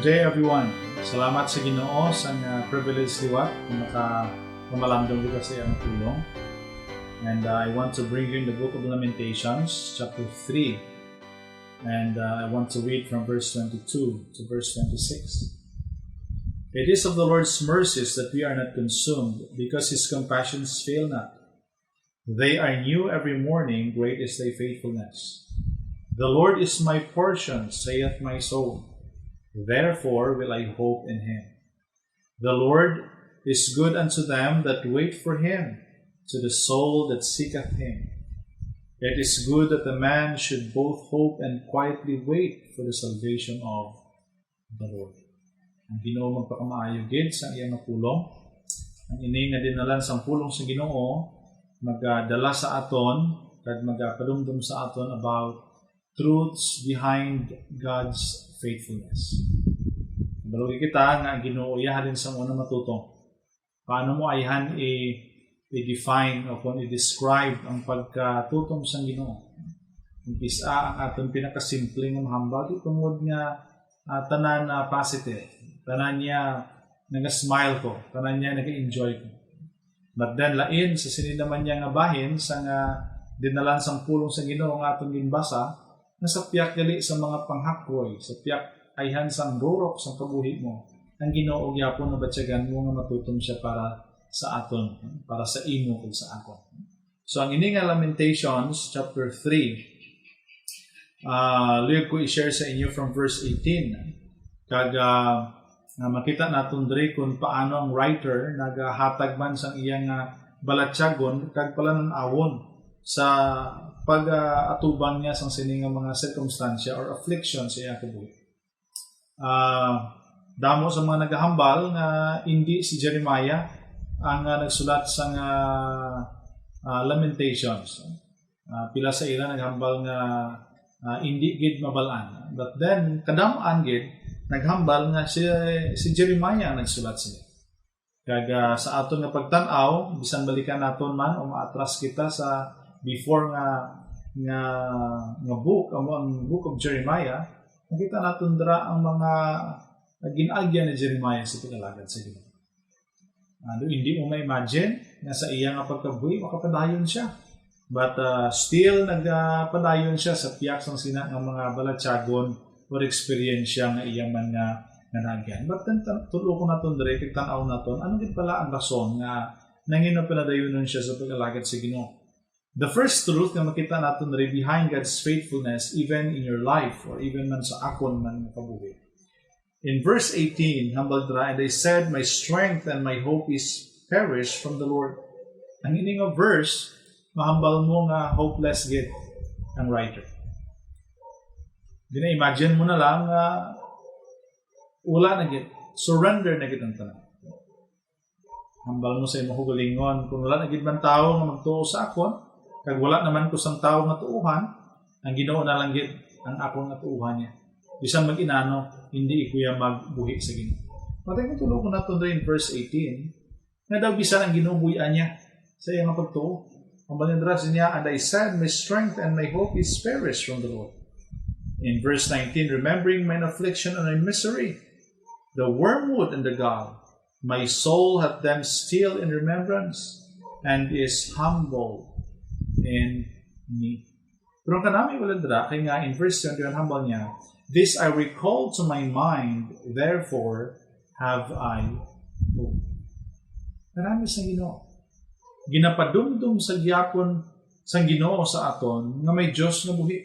Good day everyone. Salamat sa Ginoo sa privilege liwat na makalandong dito sa iyang tulong. And I want to bring you in the book of Lamentations, chapter 3. And I want to read from verse 22 to verse 26. It is of the Lord's mercies that we are not consumed, because His compassions fail not. They are new every morning, great is thy faithfulness. The Lord is my portion, saith my soul. Therefore will I hope in Him. The Lord is good unto them that wait for Him, to the soul that seeketh Him. It is good that a man should both hope and quietly wait for the salvation of the Lord. Ang Ginoo magpakamaayo gid sa iyang pulong. Ang ini nga dinalan sa pulong sa Ginoo magdala sa aton kag magapadumdum sa aton about truths behind God's faithfulness. Balugi kita nga Ginoo iyahalin sa una matutong. Paano mo ayhan i-define o kung i-describe ang pagkatutong sa Ginoo? Umpisa ang aton pinakasimpleng mahambal tungod nga tanan na positive. Tanan niya naga-smile ko, tanan niya naga-enjoy ko. But then lain sa sinin naman niya nga bahin sa nga dinalan sang pulong sa Ginoo nga aton ginbasa na sa piyak gali sa mga panghakoy, sa piyak ayhan sang rurok sang kabuhi mo, ang Ginoo gyapon na batyagan mo nga matutong siya para sa aton, para sa imo ug sa ako. So ang ini nga Lamentations chapter 3, luyag ko i-share sa inyo from verse 18. Kag makita naton diri kung paano ang writer nagahatag man sang iyang balatyagon kag palanawon sa pag-atubang niya sa sining mga circumstansya or affliction sa iyang kabuhi. Damo sa mga naghahambal na hindi si Jeremiah ang nagsulat sa Lamentations. Pila sa ila naghambal nga hindi gid mabalaan. But then kadamaan gid naghambal nga si Jeremiah ang nagsulat siya. Kag sa aton nga pagtan-aw bisan balikan naton man o maatras kita sa before nga book, ang book of Jeremiah, nakita natin dira ang mga ginagya ni Jeremiah sa pag-alagad sa Ginoo. Hindi mo ma-imagine na sa iya nga pagkabuhi, makapadayon siya. But still, nagpadayon siya sa piyak sang sina ng mga balatyagon or experience nga iya man nga nanagyan. But then, tulo ko natin dira, kagtanaw natin, ano din pala ang rason nga nangino pinadayonon siya sa pag-alagad sa Ginoo? The first truth na makita natin rin behind God's faithfulness even in your life or even man sa akon man kabuhi. In verse 18, humble dra, and I said, my strength and my hope is perished from the Lord. Ang ining nga verse, mahambal mo nga hopeless gid ang writer. Imagine mo na lang wala na gid, surrender na gid ang tanan. Hambal mo sa imong hugalingon, kung wala na gid man tawo nga magtuo sa akon, kag wala naman ko sang tao nga tuuhan, ang Ginoo na lang gid ang akong nga tuuhan niya. Bisan mag-inano, hindi ikuya magbuhi sa Ginoo. Matay ko tulo ko naton in verse 18, nga daw bisan ang Ginoo buhi-an niya sa iyang pagtuo. Ang balindras niya, and I said, my strength and my hope is perished from the Lord. In verse 19, remembering mine affliction and my misery, the wormwood and the gall, my soul hath them still in remembrance, and is humble in me. Pero ang kanami walandra, kaya nga in verse 21, humble niya, this I recall to my mind, therefore have I hope. Kanami sa Ginoo. Ginapadumdum sa gyapon sa Ginoo sa aton, nga may Diyos nga buhi.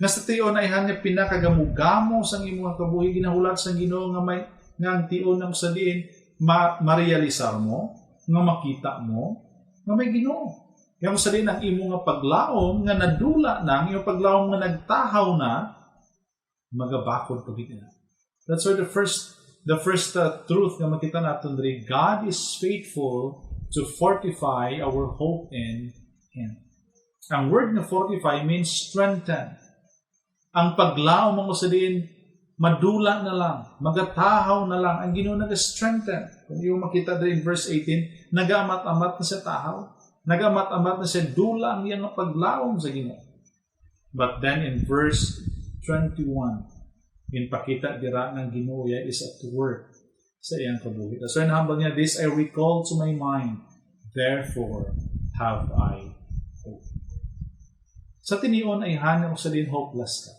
Nga sa tiyon ay hanya pinakagamugamo sa imong kabuhi, ginahulat sa Ginoo nga may nga ang tiyon ng saliin, ma-realisar mo, nga makita mo, nga may Ginoo. Kaya mo salin ang imo nga paglaom nga nadula na, ang imo paglaom nga nagtahaw na, magabakod pagit na. That's why the first truth nga makita natin rin, God is faithful to fortify our hope in Him. Ang word na fortify means strengthen. Ang paglaom mo salin, madula na lang, magatahaw na lang, ang Ginoo nag-strengthen. Kung iyo makita din in verse 18, nagamat-amat na sa tahaw, nagamat-amat na sa dula ang iyang paglaom sa Ginoo. But then in verse 21, Ginpakita dira ng Ginoo is at work sa iyang kabuhi. So nahambal niya, this I recall to my mind, therefore have I hope. Sa tinion ay hanang sa din hopeless ka.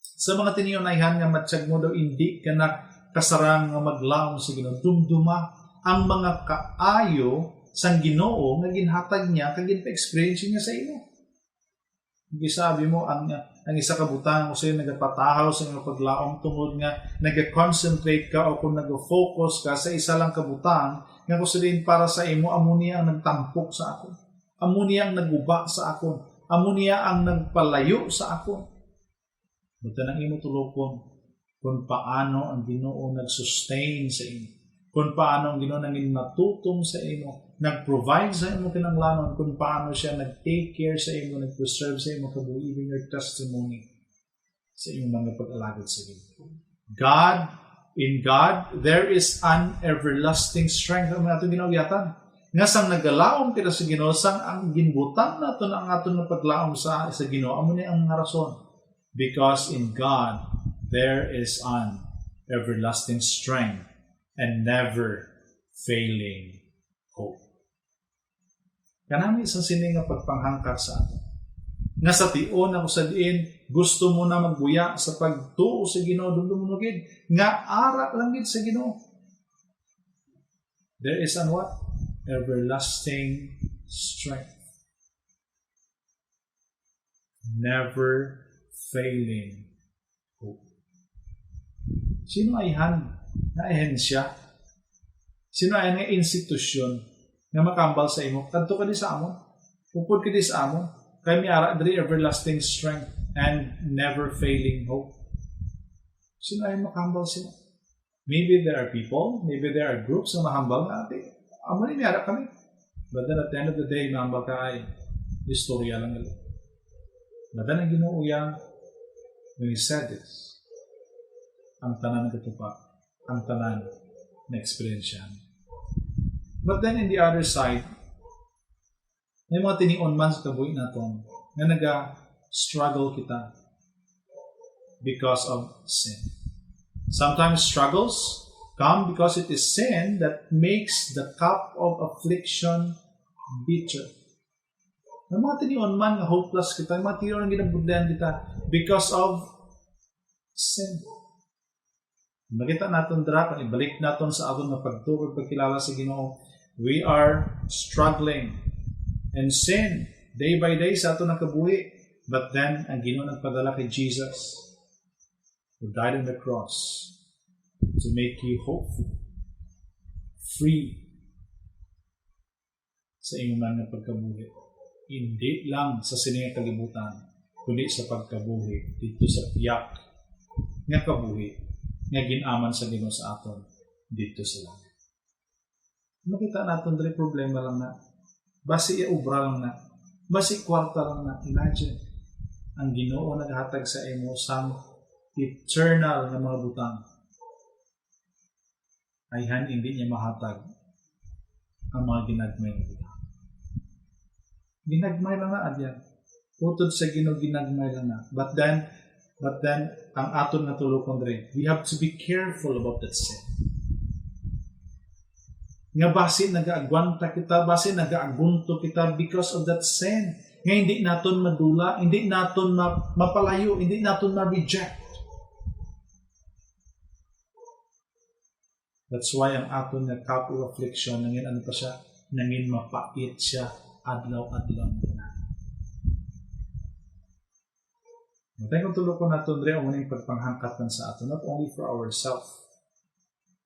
Sa mga tinion ay hanang matsyag mo daw hindi ka na kasarang nga maglaom sa Ginoo. Dumduma ang mga kaayo sang Ginoo nga ginhatag niya kag ginpa-experience niya sa imo. Hindi sabi mo ang isa ka butang mo sa iyo nagapatahaw sa iyong paglaom tungod nga nag-concentrate ka o kung nag-focus ka sa isa lang kabutang nga kusuliin para sa imo, amo niya ang nagtampok sa akon. Amo niya ang naguba sa akon. Amo niya ang nagpalayo sa akon. Ito nang imo tulokon kung paano ang Ginoo nag-sustain sa imo. Kung paano ang Ginoo nangin matutong sa imo, nag-provide sa imo kinanglanon, kung paano siya nag-take care sa imo, nag-preserve sa imo kabuhi, even your testimony sa imo mga pag-alagad sa Ginoo. In God, there is an everlasting strength. Ang ato ginawiyatan. Nga sang nagalaom kita sa Ginoo, sang ang ginbutan nato na ang ato na paglaom sa Ginoo, amo ni ang rason. Because in God, there is an everlasting strength and never failing hope. Kanami sa sini nga pagpanghangkat sa ato. Nga sa tion ako sa diin, gusto mo na magbuya sa pagtuo sa Ginoo, dumdumugid, nga ara lang gid sa Ginoo. There is an what? Everlasting strength. Never failing hope. Sino ay na ehensya? Sino ay nga institusyon nga makambal sa imo? Kadto ka di sa amon. Upod ka di sa amon. Kaya may ara diri everlasting strength and never failing hope. Sino ay makambal sila? Maybe there are people, maybe there are groups na mahambal na ati. Amo ni may ara kami. But then at the end of the day, mahambal ka ay istorya lang nila. But then ang Ginoo yang when he said this, ang tanan katupa, ang tanan na experience yan. But then in the other side, may mga tinion man sa kabuhi naton na naga-struggle kita because of sin. Sometimes struggles come because it is sin that makes the cup of affliction bitter. May mga tinion man nga hopeless kita, may mga tinion nga ginabudlayan kita because of sin. Makita natin dira, kung ibalik natin sa aton na pagtukoy, pagkilala sa Ginoo, we are struggling and sin day by day sa aton nakabuhi. But then, ang Ginoo nagpadala kay Jesus who died on the cross to make you hopeful, free sa inyong mga pagkabuhi. Hindi lang sa siningang kalibutan, kundi sa pagkabuhi dito sa tiyak nga kabuhi nga ginaman sa Ginoo sa aton dito sa langit. Makita natin dali problema lang na basi iubra lang na basi kwarta lang na. Imagine ang Ginoo naghatag sa imo sang eternal nga mga butang ay hindi niya mahatag ang mga ginagmay ng butang. Ginagmay lang na adyan. Utod sa Ginoo ginagmay lang na. But then ang aton nga tulokon diri, we have to be careful about that sin. Nga basi nagaagwanta kita, basi nagaagunto kita because of that sin. Nga hindi naton madula, hindi naton mapalayo, hindi naton ma-reject. That's why ang aton nga cup of affliction, nangin ano pa siya? Nangin mapait siya adlaw-adlaw na. Matay kung tulokon naton diri ang unang pagpanghangkatan sa aton, not only for ourselves,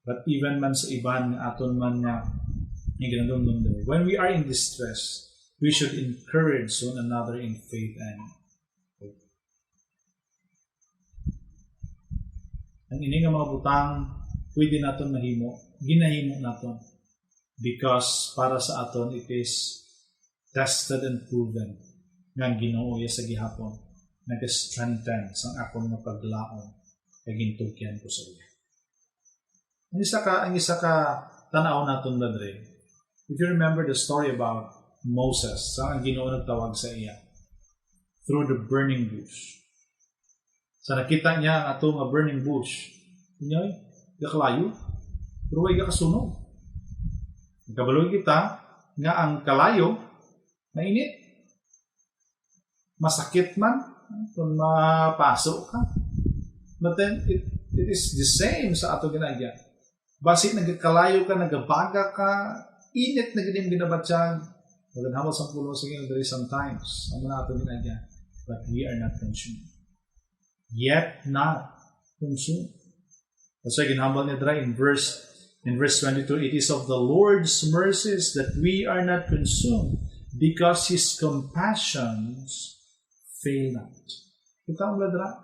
but even man sa iban nga aton man nga ginadumdum diri. When we are in distress, we should encourage one another in faith and hope. Ang ini nga mga butang pwede naton mahimo, ginahimo naton because para sa aton it is tested and proven nga Ginoo sa gihapon nag-strengthen sang akong nga paglaom kay gintugyan ko sa iya. Ang isa ka tanaw naton dadre. If you remember the story about Moses, ang Ginoo nagtawag sa iya through the burning bush. Sa nakita niya ang ato nga burning bush, inyoy, gakalayo, pero way gakasunog. Nagkabaloy kita nga ang kalayo, mainit. Masakit man kung mapasok ka. But then, it is the same sa ato ginagyan. Basi nagkalayo ka, nagabaga ka, init na ganing ginabatyag. Magandang sa pulo sa inyo, there is sometimes, ang mga ato ginagyan. But we are not consumed. Yet not consumed. Kasi ginhambal ni Dra in verse 22, it is of the Lord's mercies that we are not consumed because His compassions fail not. Kita mo Dra?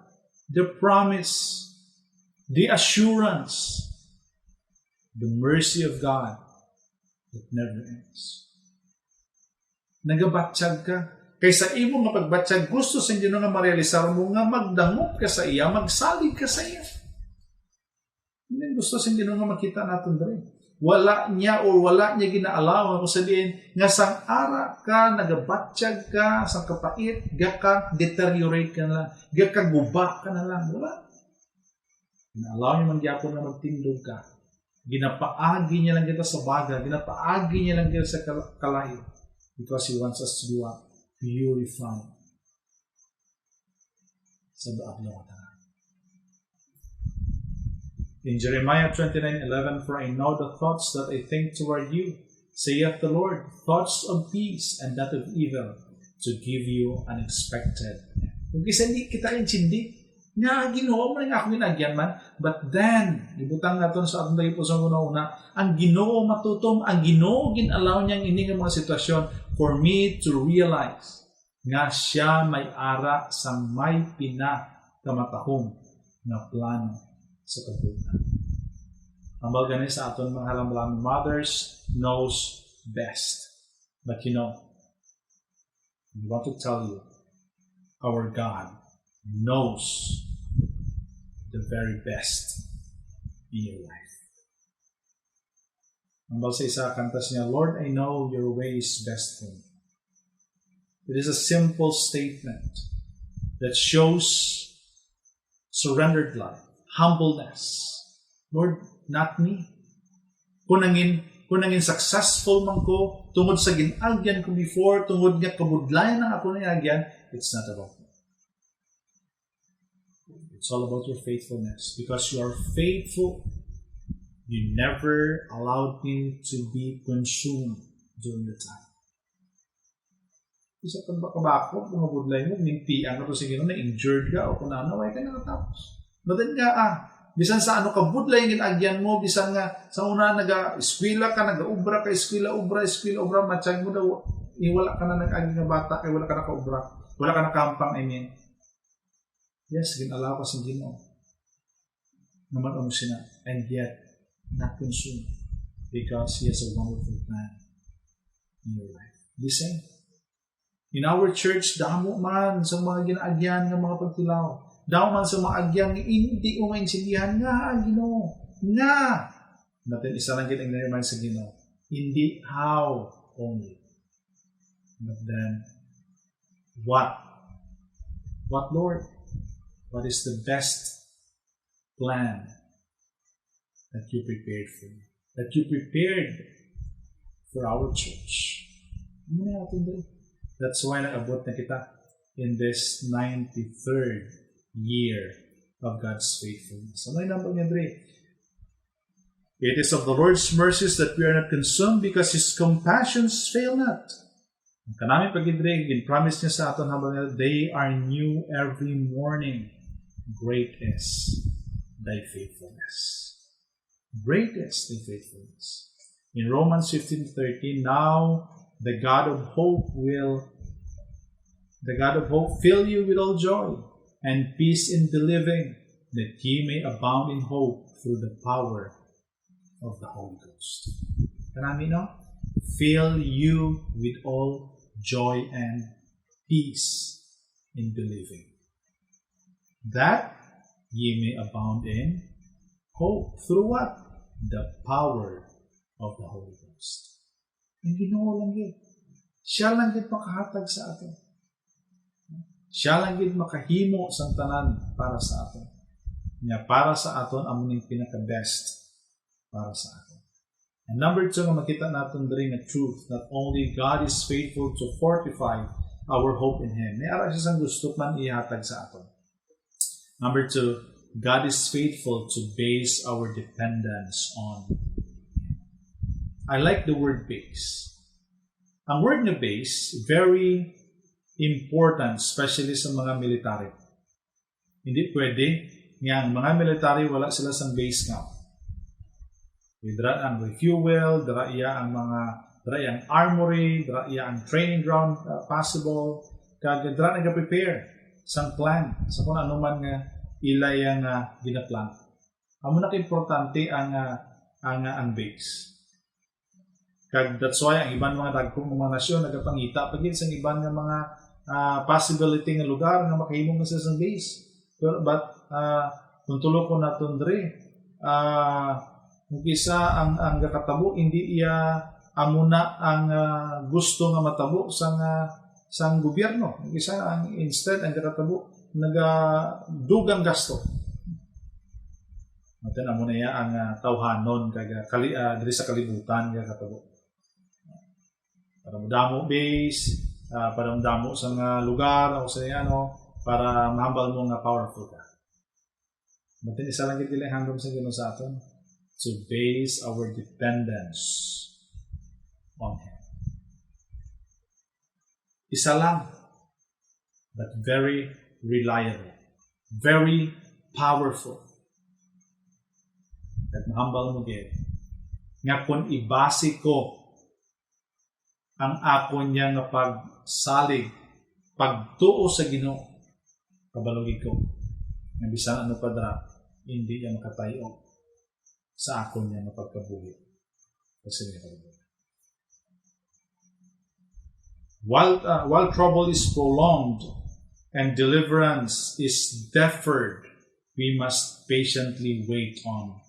The promise, the assurance, the mercy of God that never ends. Nagabatyag ka. Kaysa imo nga pagbatyag, gusto sa Ginoo nga marealisar mo nga magdangop ka sa iya, magsalig ka sa iya. Hindi gusto sa Ginoo nga makita natin dali. Wala niya ginaalaw kung sabihin nga sang ara ka, nagabatyag ka, sang kapait, gaka deteriorate ka na lang, gaka guba ka na lang. Wala. Ginaalaw niya mangyapon na magtindog ka. Ginapaagi niya lang kita sa baga, ginapaagi niya lang kita sa kalayo. Because He wants us to be what? Purified. Sa daag na watanan. In Jeremiah 29:11, for I know the thoughts that I think toward you, saith the Lord, thoughts of peace and not of evil, to give you an expected. Kung kasi hindi kita insindi, nga Ginoo mo nga ako ginagyan man, but then, ibutang natin sa atong po sa una-una, ang Ginoo matutom, ang Ginoo ginalaw niyang ini nga mga sitwasyon for me to realize nga siya may ara sa may pinakamatahong na plano sa kabutan. Ambal ganin sa aton mga halambalang mothers knows best. But you know, I want to tell you, our God knows the very best in your life. Ambal sa isa kantas niya, Lord, I know your way is best for me. It is a simple statement that shows surrendered life, humbleness. Lord, not me. Kunangin successful man ko, tungod sa ginagyan ko before, tungod nga kabudlayan ng ako nangagyan, it's not about me. It's all about your faithfulness. Because you are faithful, you never allowed me to be consumed during the time. Isa pag bakabako, kung mabudlay mo, nimpian na ito sige na injured ka o kung nanaway ka nakatapos. Batin nga bisan sa ano ka budlay yung ginagyan mo, bisan nga sa una nag-eskwila ka, nag-ubra ka, eskwila, ubra, matsyag mo daw, wala ka na nag-agi nga bata, wala ka naka-ubra, wala ka nakampang, I mean. Yes, ginalaw ka sa Ginoo. Naman ang sina, and yet, not consumed, because He has a wonderful plan in your life. The same. In our church, damo man sa mga ginaagyan ng mga pagtilaw. Damo man sa mga agyan nga hindi ko maintindihan nga, Ginoo. Nga! Natin isa lang kitang naman sa Ginoo. Hindi how only. But then, what? What, Lord? What is the best plan that you prepared for me? That you prepared for our church? Ano na natin doon? That's why nag-abot na kita in this 93rd year of God's faithfulness. Ano yung number niya, Dre? It is of the Lord's mercies that we are not consumed because His compassions fail not. Ang kanami pag-idre, in-promise niya sa aton habang they are new every morning. Great is thy faithfulness. Great is thy faithfulness. In Romans 15:13, now the God of hope fill you with all joy and peace in believing, that ye may abound in hope through the power of the Holy Ghost. Karami, no? Fill you with all joy and peace in believing, that ye may abound in hope. Through what? The power of the Holy Ghost. Ang Ginoo lang yun. Siya lang din makahatag sa atin. Siya lang gid makahimo sang tanan para sa aton. Nya para sa aton amo ning pinaka-best para sa aton. And number 2 nga makita naton diri nga truth, not only God is faithful to fortify our hope in Him. May ara siya sang gusto man ihatag sa aton. Number 2, God is faithful to base our dependence on Him. I like the word base. Ang word na base, very important, especially sa mga military. Hindi pwede nga ang mga military wala sila sa base camp. Dira ang refuel, dira iya ang armory, dira iya ang training ground possible, kag dira nag-prepare sang plan sa kung ano man nga ilay ang ginaplan. Amo na importante ang base. Kag that's why ang iban mga dagkong mga nasyon nagapangita pagin sa iban nga mga possibility nga lugar nga makahimo nga sa base. But kung tulo ko naton diri kung isa ang kakatabo hindi iya amuna ang gusto nga matabo sang gobyerno. Kung isa ang instead ang kakatabo nagadugang gasto. Maten amo na iya ang tawhanon kag diri sa kalibutan nga katabo. Para madamo base, para madamo sa lugar o sa para mahambal mo nga powerful ka. Matin isa lang gid handom sa Ginoo sa aton to base our dependence on Him. Isa lang, but very reliable, very powerful. At mahambal mo gid nga kung ibase ko ang ako niya nga pagsalig, pagtuo sa Ginoo, kabalugid ko nga bisan ano pa dra hindi niya makatayo sa ako niya nga pagkabuhi. Kasi while trouble is prolonged and deliverance is deferred, we must patiently wait on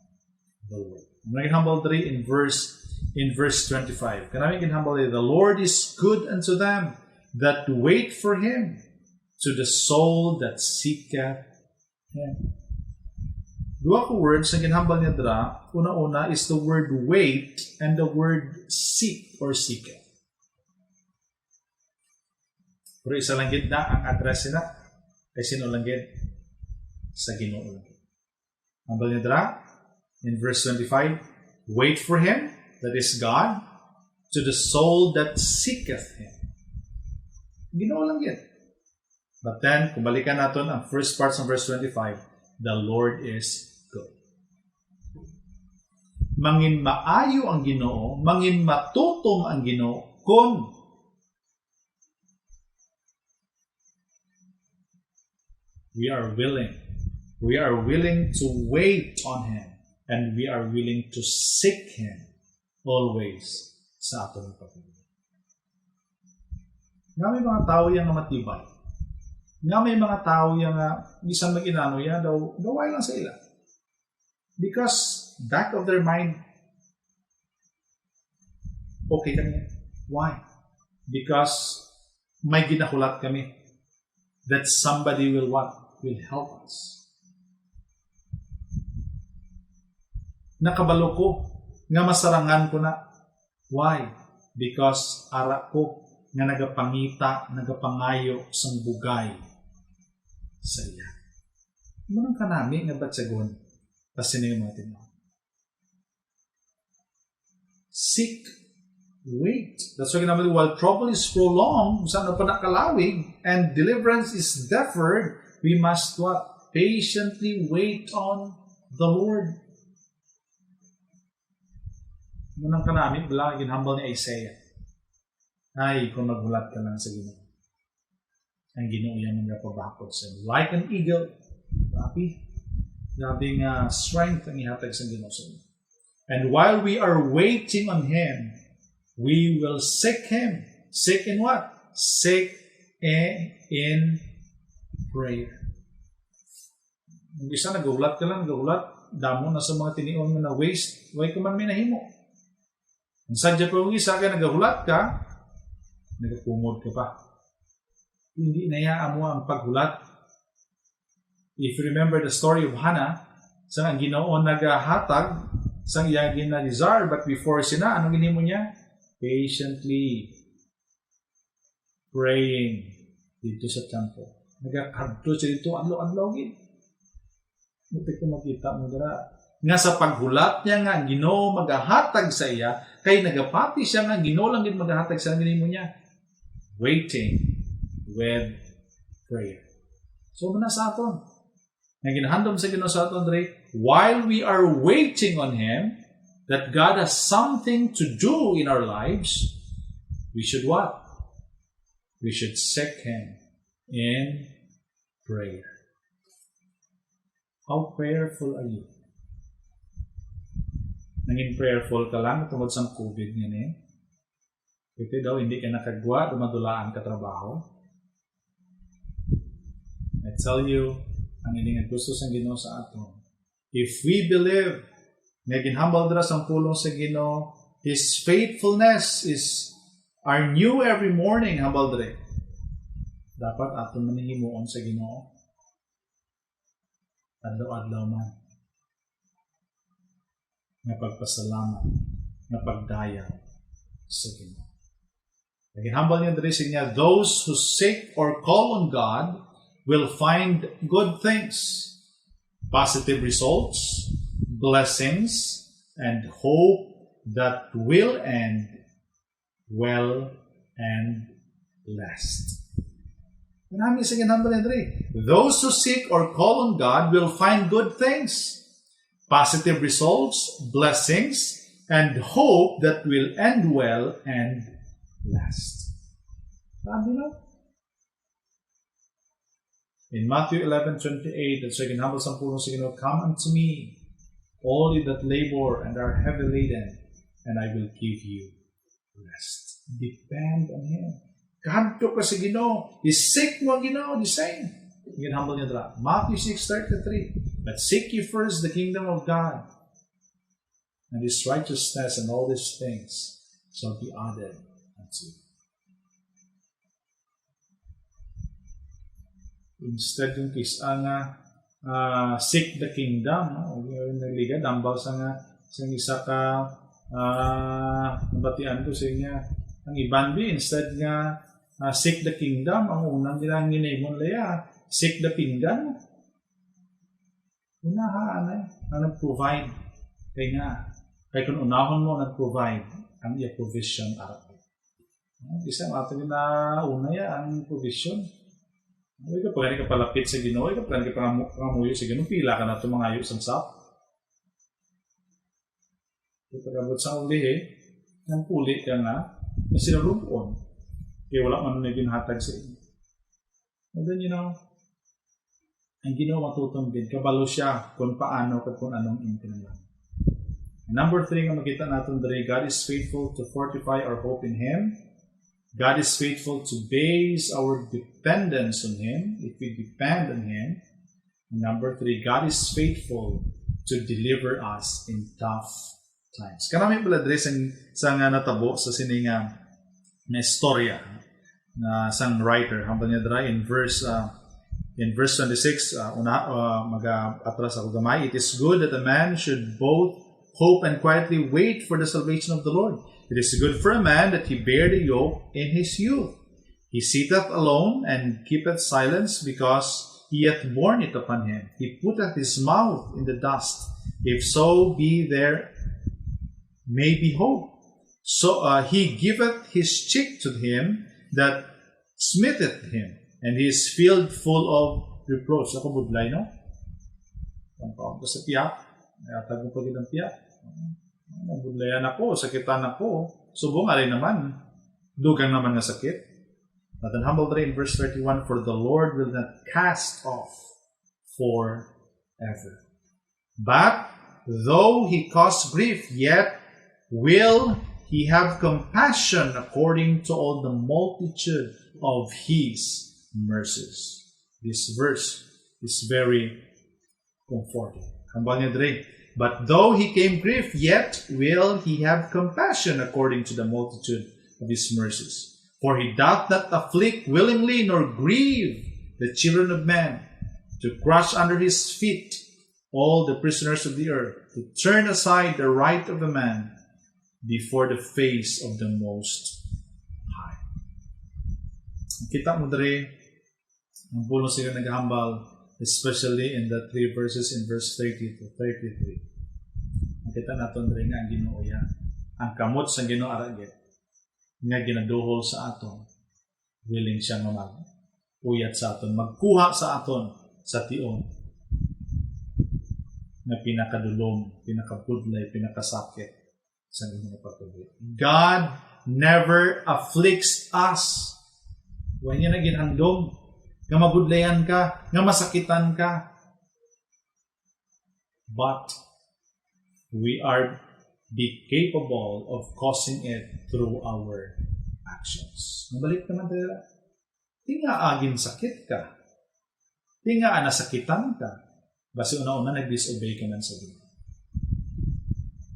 the Lord. May humble 3 in verse 25. Kanami ginhambal the Lord is good unto them that wait for Him, to the soul that seeketh Him. Dua ko words na ginhambal niya dra. Una-una is the word wait and the word seek or seeketh. Pero isa lang gid na ang address na kay sino lang gid sa Ginoo lang. Hambal niya dra in verse 25, wait for Him, that is God, to the soul that seeketh Him. Ginoo lang yun. But then, kung balikan natin ang first parts of verse 25, the Lord is good. Mangin maayo ang Ginoo, mangin matutom ang Ginoo, kung we are willing to wait on Him, and we are willing to seek Him always sa atong pagpapalagay. Nga may mga tao yang matibay. Nga may mga tao yang isang mag-inano yan, gaway lang sa ila. Because back of their mind, okay kami. Why? Because may ginahulat kami that somebody will help us. Nakabalo ko nga masarangan ko na. Why? Because ara ko nga nagapangita, nagapangayo sang bugay sa iya. Manang kanami nga batsagon kasi na yung mga tinaw. Seek, wait. That's why ginamali, while trouble is prolonged, saan pa nakalawig, and deliverance is deferred, we must what? Patiently wait on the Lord. Munang kanami, bilang ginhambal ni Isaiah. Ay, kung magbulat ka lang sa Ginoo. Ang Ginoo yan ang napabakot sa like an eagle. Grabing strength ang ihatag sa Ginoo sa iyo. And while we are waiting on Him, we will seek Him. Seek in what? Seek in prayer. Ang isa, nagahulat ka lang, nagahulat. Damo na sa mga tinion na waste. Huwag ka man may nahimo. Ang sadya pa yung isa, kaya nagahulat ka, nagapumod ka pa. Hindi nayaan mo ang paghulat. If you remember the story of Hannah, sang ang Ginoo nagahatag sang iya gina-desire, but before sina, anong ginimo niya? Patiently praying dito sa temple. Nagakadto siya dito, adlaw-adlaw gid. Muti ko makita mo dira. Nga sa paghulat niya nga, ang Ginoo magahatag sa iya, kay nagapati siya nga, Ginoo lang din magahatag sa ginimo niya. Waiting with prayer. So, muna sa aton. Nga ginahandom sa Ginoo sa aton, Dre, while we are waiting on Him, that God has something to do in our lives, we should what? We should seek Him in prayer. How prayerful are you? Nanging prayerful ka lang tungkol sa COVID niya eh. Ito daw, hindi ka nakagwa, dumadulaan ka trabaho. I tell you, ang ining gusto sa Ginoo sa aton. If we believe, nga ginhambal dira sa pulong sa Ginoo, His faithfulness are new every morning, hambal dira. Dapat aton manihimuon sa Ginoo. Adlaw-adlaw man. Nga pagpasalamat, nga pagdaya sa Ginoo. Ginhambal niya dira sa niya, those who seek or call on God will find good things, positive results, blessings, and hope that will end well and last. Marami sa ginhambal niya diri. Those who seek or call on God will find good things, positive results, blessings, and hope that will end well and last. Sabi na. In Matthew 11:28, at sa ginhambal sa pulong sa Ginoo, come unto me, all ye that labor and are heavy laden, and I will give you rest. Depend on Him. Kahadto ka sa Ginoo, isik mo ang Ginoo, the same. Ginhambal niya dra. Matthew 6:33, but seek ye first the kingdom of God, and His righteousness, and all these things shall be added unto you. Instead yung kisa nga seek the kingdom, naliga dambal sa nga sa isa ka nabatian ko sa inyo ang ibanbi, instead nga seek the kingdom, ang unang ginahimon laya seek the pinggan. Unahan ang nag-provide kay kung unahon mo nag-provide ang iya provision arap. Isa ato na una ya ang provision. Ay ka pagani ka palapit sa Ginoo, ay ka pagani ka pangamuyo sa Ginoo, pila ka na ito mga ayos ang sap. Pagkabot sa uli nang puli ka na sinalubon. Kaya wala man na ginhatag sa inyo. And then, ang Ginoo matutong din, kabalo siya kung paano at kung anong intinalang. Number 3 nga makita natin dali, God is faithful to fortify our hope in Him. God is faithful to base our dependence on Him, if we depend on Him. And number 3, God is faithful to deliver us in tough times. Karami pala dres sa nga natabo sa sininga na istorya na sang writer. Hambal niya dra in verse 26, mag-atras ako gamay. It is good that a man should both hope and quietly wait for the salvation of the Lord. It is good for a man that he bear the yoke in his youth. He sitteth alone and keepeth silence, because he hath borne it upon him. He putteth his mouth in the dust. If so be there may be hope. So he giveth his cheek to him that smiteth him, and he is filled full of reproach. Ako budlay, no? Pagpapag ko sa piyak. Tagong pagid ang piyak. Nabudlayan ako, sakitan ako. Subong alay naman. Dugang naman nga sakit. But in humble in verse 31, for the Lord will not cast off forever. But though he cause grief, yet will he have compassion according to all the multitude of his mercies. This verse is very comforting. Hambal niya dre. But though he came grief, yet will he have compassion according to the multitude of his mercies. For he doth not afflict willingly nor grieve the children of men, to crush under his feet all the prisoners of the earth, to turn aside the right of a man before the face of the Most High. Kita mo dere, ang puno sila naghambal, especially in the 3 verses in verse 30 to 33. Nakita natin dere nga ang Ginoo ya, ang kamot sa Ginoo aragit, nga ginaduhol sa aton, willing siya nga mag-uyat sa aton, magkuha sa aton sa tion na pinakadulong, pinakabudlay, pinakasakit sa Ginoo patuloy. God never afflicts us. Huwag niya na ginhandom, nga mabudlayan ka, nga masakitan ka. But we are be capable of causing it through our actions. Mabalik naman tayo. Di nga agin sakit ka. Di nga nasakitan ka. Basi una-una nag-disobey ka man sa Ginoo.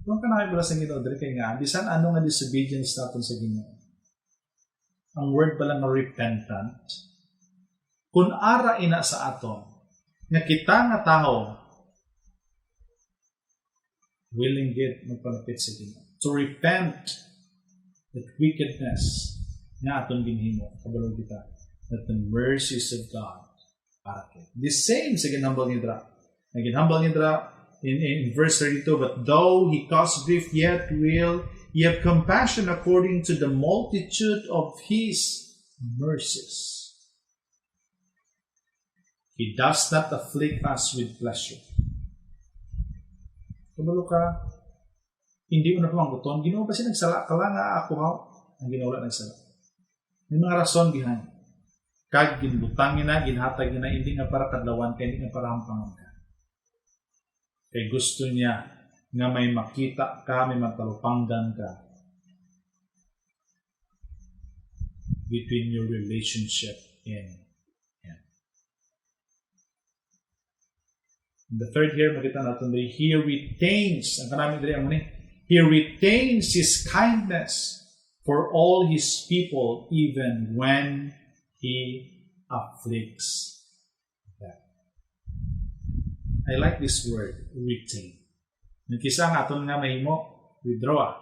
Kung ka nakipula sa Ginoo, dali kay nga, bisan ano nga disobedience natin sa Ginoo. Ang word pala na repentant. Kung ara ina sa aton, nga kita nga tao, willing gid magpalapit sa Ginoo. To repent that wickedness nga aton ginhimo, kabalo kita, that the mercies of God are kept. The same sa ginhambal ni Dra. Ginhambal ni Dra in verse 32, but though he caused grief, yet will he have compassion according to the multitude of his mercies. He does not afflict us with pleasure. Kabalo ka, hindi mo na pamangguton, Ginoo ba siya nagsala ka lang nga ako ha? Ang Ginoo wala nagsala. May mga rason behind. Kag ginbutangin na, ginhatag na, hindi nga para kadlawan ka, hindi nga para hampangan ka. Kaya gusto niya nga may makita ka, may magtalupanggan ka between your relationship in Him. The third here, makita natin dahil, He retains, ang kanaming dahil ang He retains His kindness for all His people even when He afflicts them. I like this word, retain. Nagkisa nga aton nga mahimo, withdraw.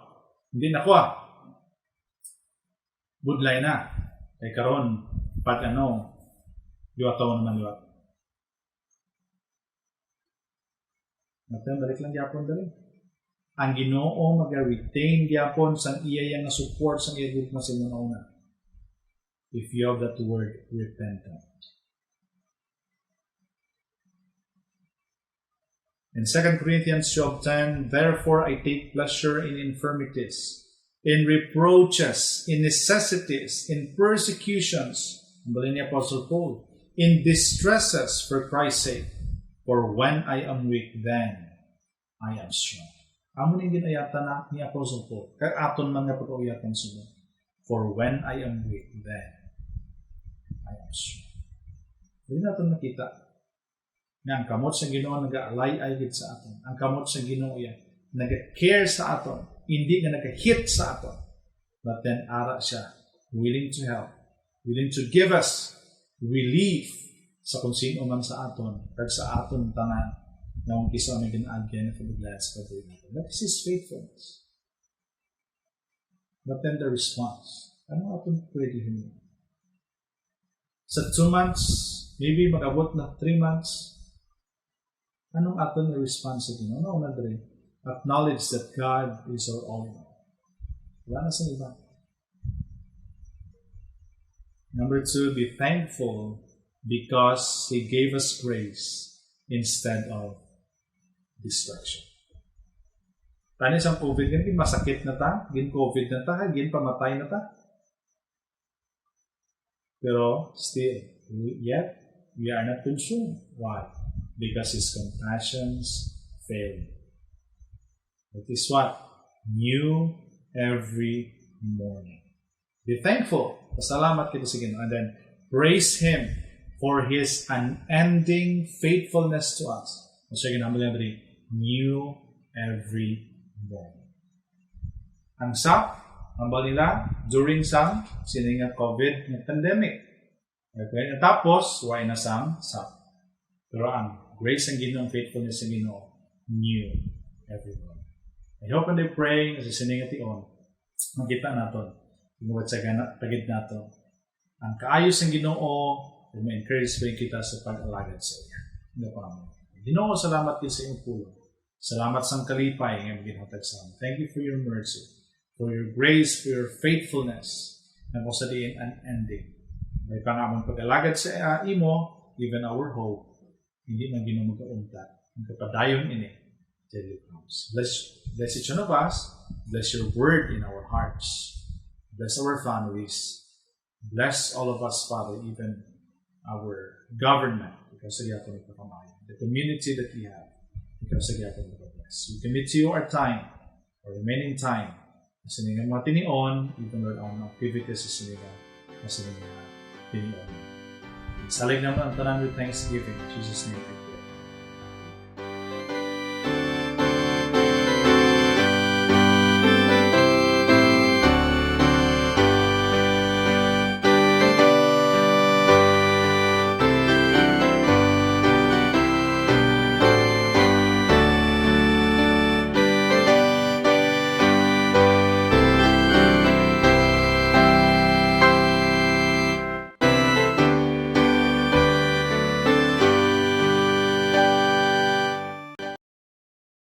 Hindi na ko budlay na. Kay karon pag liwataw naman liwat. Natin, balik lang gyapon dali. Ang Ginoo mag-retain gyapon sang iya nga support sang iya group na sinuna. If you have that word, repentant. In 2 Corinthians 12:10, therefore I take pleasure in infirmities, in reproaches, in necessities, in persecutions, ni Apostle Paul, in distresses for Christ's sake. For when I am weak, then I am strong. Amo ning ginayatan na ni Apostle Paul. Kag aton man nga pag-uyatan sunod. For when I am weak, then I am strong. Hindi natin makita na ang kamot sa Ginoo nag-aalay-ay gid sa aton. Ang kamot sa Ginoo yan nag-care sa aton, hindi nga nag-hit sa aton. But then ara siya willing to help, willing to give us relief sa kung sino man sa aton, kag sa aton tanan na kung kisa may ginaagyan na kabiglaan sa pagbuhay natin. That is His faithfulness. But then the response, ano aton pwede hinuha? Sa 2 months, maybe mag-abot na 3 months, anong aton na response sa Ginoo? Ano na dre? Acknowledge that God is our all in all. Wala na sa iba. Number 2, be thankful because He gave us grace instead of destruction. Tani sa COVID, ganyan, masakit na ta, gin COVID na ta, gin pamatay na ta. Pero still, yet, we are not consumed. Why? Because His compassions fail. That is what? New every morning. Be thankful. Pasalamat kita sa Ginoo. And then, praise Him for His unending faithfulness to us. Masya ginambal yan new every morning. Ang Ambal nila during sang sininga COVID na pandemic. Okay? At tapos, why na sang sap. Pero ang grace ng Ginoo, ang faithfulness ng Ginoo, knew everyone. I hope and I pray na sa sininga tion, makita natin, inuwat sa tagid natin, ang kaayos ng Ginoo, ay ma-encourage pa kita sa pag-alagad sa iya. Hindi pa naman. Ginoo, salamat din sa iyong pulong. Salamat sa kalipay ng ginhatag sa amin. Thank you for your mercy, for your grace, for your faithfulness, na kung sa diin unending. May pangamang pag-alagad sa imo, even our hope, hindi man Ginoo magkaunta. Ang kapadayon ini, till you comes. Bless each one of us. Bless your word in our hearts. Bless our families. Bless all of us, Father, even our government, because sa giyapon ipapamayan. The community that we have, because sa giyapon ipabless. We commit to you our time, our remaining time, sa siningang mga tinion, even with our activities sa siningang tinion. Salig naman ang tanan with thanksgiving. In Jesus' name.